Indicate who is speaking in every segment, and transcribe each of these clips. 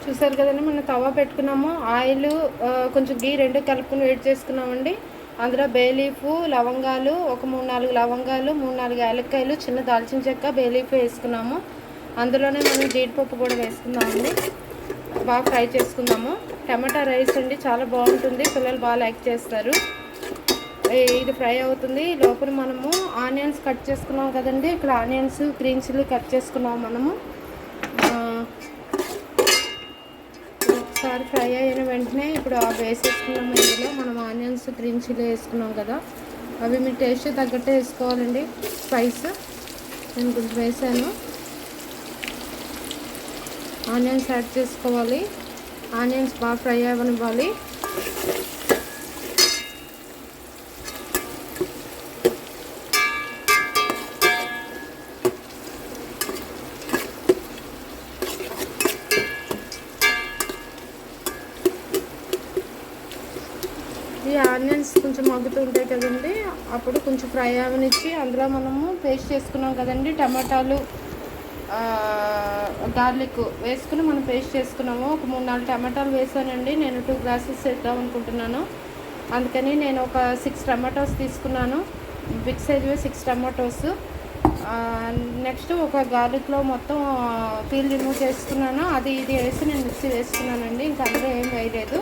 Speaker 1: చూసారు కదండి, మనం తవా పెట్టుకున్నాము. ఆయిల్ కొంచెం గీ రెండు కలుపుకొని వేడి చేసుకున్నామండి. అందులో బే లీఫ్, లవంగాలు, ఒక 3-4 లవంగాలు, 3-4 యాలక్కాయలు, చిన్న దాల్చిన చెక్క, బే లీఫ్ వేసుకున్నాము. అందులోనే మనం జీడిపప్పు కూడా వేసుకుందామండి. బాగా ఫ్రై చేసుకుందాము. టమాటా రైస్ అండి, చాలా బాగుంటుంది, పిల్లలు బాగా లైక్ చేస్తారు. ఇది ఫ్రై అవుతుంది లోపల మనము ఆనియన్స్ కట్ చేసుకున్నాం కదండి. ఇక్కడ ఆనియన్స్, గ్రీన్ చిల్లీ కట్ చేసుకున్నాము మనము. ఒకసారి ఫ్రై అయిన వెంటనే ఇప్పుడు వేసేసుకున్నాము. ఇందులో మనం ఆనియన్స్, గ్రీన్ చిల్లీ వేసుకున్నాం కదా, అవి మీ టేస్ట్ తగ్గట్టే వేసుకోవాలండి. స్పైస్ నేను కొంచెం వేసాను. ఆనియన్స్ యాడ్ చేసుకోవాలి. ఆనియన్స్ బాగా ఫ్రై అవ్వనివ్వాలి. ఈ ఆనియన్స్ కొంచెం మగ్గుతూ ఉంటాయి కదండి, అప్పుడు కొంచెం ఫ్రై అవనిచ్చి అందులో మనము పేస్ట్ చేసుకున్నాం కదండి, టమాటాలు, గార్లిక్ వేసుకుని మనం పేస్ట్ చేసుకున్నాము. ఒక 3-4 టమాటాలు వేసానండి. నేను 2 గ్లాసెస్ వేద్దాం అనుకుంటున్నాను. అందుకని నేను ఒక 6 టమాటోస్ తీసుకున్నాను. Big సైజ్వే 6 tomatoes. నెక్స్ట్ ఒక గార్లిక్లో మొత్తం పీల్ రిమూవ్ చేసుకున్నాను. అది ఇది వేసి నేను మిక్సీ వేసుకున్నానండి. ఇంకా అందులో ఏం వేయలేదు.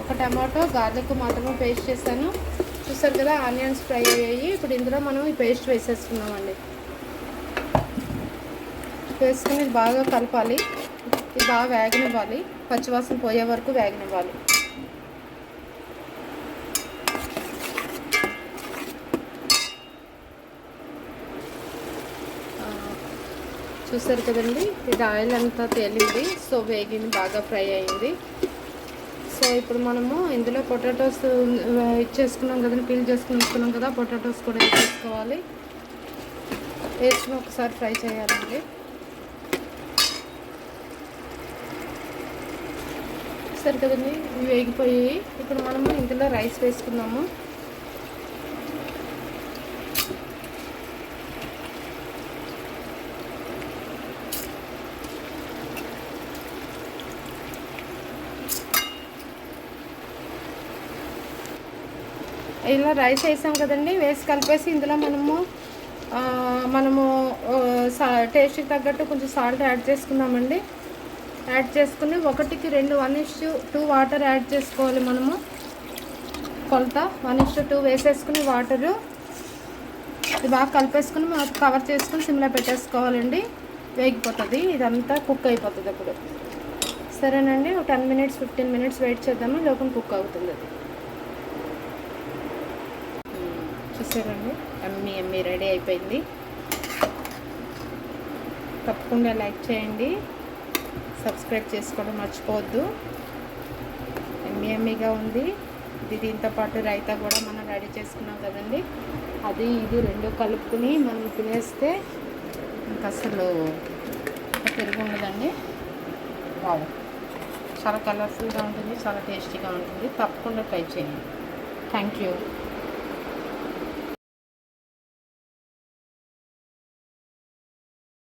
Speaker 1: ఒక టమాటో, గార్లిక్ మాత్రమే పేస్ట్ చేశాను. చూసారు కదా, ఆనియన్స్ ఫ్రై అయ్యాయి. ఇప్పుడు ఇందులో మనం ఈ పేస్ట్ వేసేసుకున్నామండి. వేసుకుని బాగా కలపాలి. ఇది బాగా వేగనివ్వాలి, పచ్చివాసన పోయే వరకు వేగనివ్వాలి. చూసారు కదండి, ఇది ఆయిల్ అంతా తేలింది. సో వేగింది, బాగా ఫ్రై అయింది. సో ఇప్పుడు మనము ఇందులో పొటాటోస్ ఇచ్చేసుకున్నాం కదండి, పీల్ చేసుకుని కదా, పొటాటోస్ కూడా వేసేసుకోవాలి. వేసుకుని ఒకసారి ఫ్రై చేయాలండి. సరే కదండి, ఇవి వేగిపోయి ఇప్పుడు మనము ఇందులో రైస్ వేసుకున్నాము. ఇలా రైస్ వేసాం కదండి, వేసి కలిపేసి ఇందులో మనము టేస్ట్కి తగ్గట్టు కొంచెం సాల్ట్ యాడ్ చేసుకున్నామండి. యాడ్ చేసుకుని 1కి 2 1:2 వాటర్ యాడ్ చేసుకోవాలి. మనము కొలత 1:2 వేసేసుకుని వాటరు ఇది బాగా కలిపేసుకుని మనం కవర్ చేసుకుని సిమ్లో పెట్టేసుకోవాలండి. వేగిపోతుంది, ఇదంతా కుక్ అయిపోతుంది అప్పుడు. సరేనండి, ఒక 10 మినిట్స్ 15 మినిట్స్ వెయిట్ చేద్దాము, లోపల కుక్ అవుతుంది. అది చూసారండి, ఎమ్మి రెడీ అయిపోయింది. తప్పకుండా లైక్ చేయండి, సబ్స్క్రైబ్ చేసుకోవడం మర్చిపోవద్దు. ఎమ్మిగా ఉంది ఇది. దీంతో పాటు రైతా కూడా మనం రెడీ చేసుకున్నాం కదండి, అది ఇది రెండు కలుపుకుని మనం తినేస్తే ఇంకా అసలు పెరుగు ఉండదండి. వావ్, చాలా కలర్ఫుల్గా ఉంటుంది, చాలా టేస్టీగా ఉంటుంది. తప్పకుండా ట్రై చేయండి. Thank you.